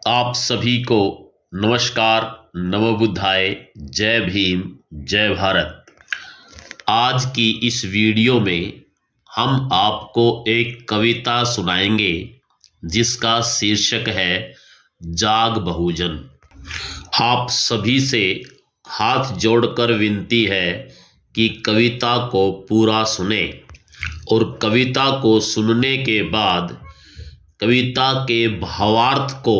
आप सभी को नमस्कार, नमो बुद्धाय, जय भीम, जय भारत। आज की इस वीडियो में हम आपको एक कविता सुनाएंगे जिसका शीर्षक है जाग बहुजन। आप सभी से हाथ जोड़कर विनती है कि कविता को पूरा सुने और कविता को सुनने के बाद कविता के भावार्थ को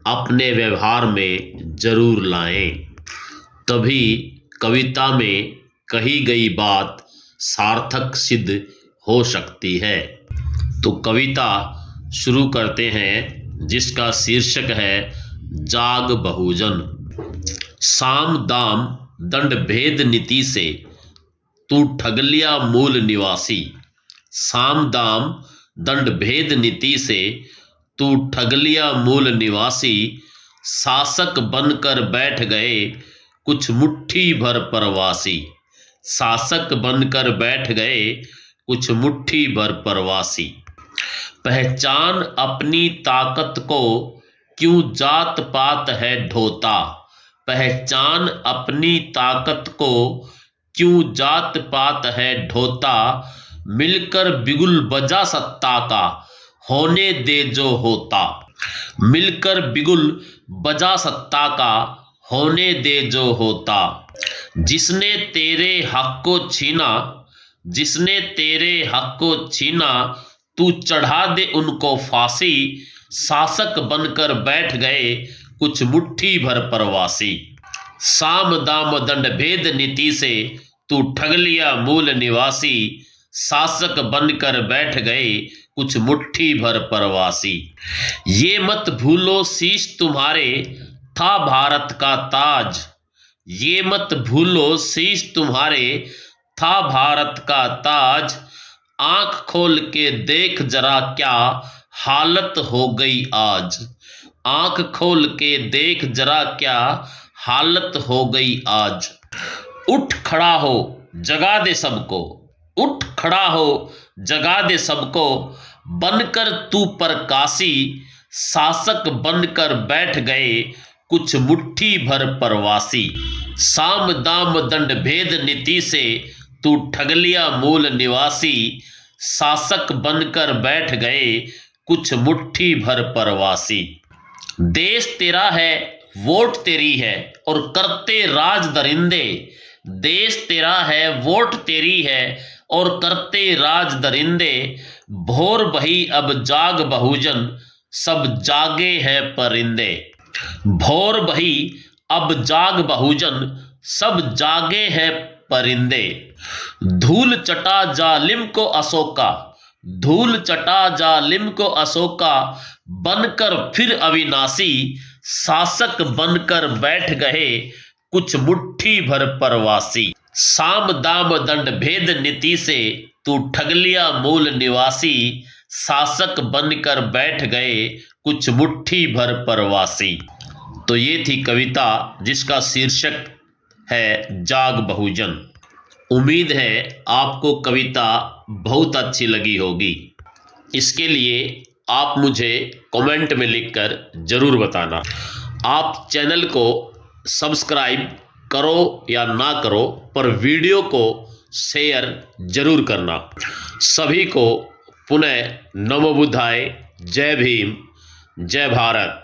अपने व्यवहार में जरूर लाएं, तभी कविता में कही गई बात सार्थक सिद्ध हो सकती है। तो कविता शुरू करते हैं जिसका शीर्षक है जाग बहुजन। साम दाम दंड भेद नीति से तू ठग लिया मूल निवासी। साम दाम दंड भेद नीति से तू ठग लिया मूल निवासी। शासक बनकर बैठ गए कुछ मुट्ठी भर परवासी। शासक बनकर बैठ गए कुछ मुट्ठी भर परवासी। पहचान अपनी ताकत को क्यों जात पात है ढोता। पहचान अपनी ताकत को क्यों जात पात है ढोता। मिलकर बिगुल बजा सत्ता का होने दे जो होता। मिलकर बिगुल बजा सत्ता का होने दे जो होता। जिसने तेरे हक को छीना, जिसने तेरे हक को छीना, तू चढ़ा दे उनको फांसी। शासक बनकर बैठ गए कुछ मुट्ठी भर परवासी। साम दाम दंड भेद नीति से तू ठग लिया मूल निवासी। शासक बनकर बैठ गए कुछ मुट्ठी भर परवासी। ये मत भूलो शीश तुम्हारे था भारत का ताज। ये मत भूलो शीश तुम्हारे था भारत का ताज। आंख खोल के देख जरा क्या हालत हो गई आज। आंख खोल के देख जरा क्या हालत हो गई आज। उठ खड़ा हो जगा दे सबको, उठ खड़ा हो जगा दे सबको। बनकर तू प्रकाशी। शासक बनकर बैठ गए कुछ मुट्ठी भर परवासी। साम दाम दंड भेद नीति से तू ठग लिया मूल निवासी। शासक बनकर बैठ गए कुछ मुट्ठी भर परवासी। देश तेरा है वोट तेरी है और करते राज दरिंदे। देश तेरा है वोट तेरी है और करते राज दरिंदे। भोर बही अब जाग बहुजन सब जागे हैं परिंदे। भोर बही अब जाग बहुजन सब जागे हैं परिंदे। धूल चटा जालिम को अशोका, धूल चटा जालिम को अशोका। बनकर फिर अविनाशी। शासक बनकर बैठ गए कुछ मुट्ठी भर परवासी। साम दाम दंड भेद नीति से तू ठग लिया मूल निवासी। शासक बनकर बैठ गए कुछ मुट्ठी भर परवासी। तो ये थी कविता जिसका शीर्षक है जाग बहुजन। उम्मीद है आपको कविता बहुत अच्छी लगी होगी। इसके लिए आप मुझे कमेंट में लिखकर जरूर बताना। आप चैनल को सब्सक्राइब करो या ना करो, पर वीडियो को शेयर जरूर करना। सभी को पुनः नमो बुद्धाय, जय भीम, जय भारत।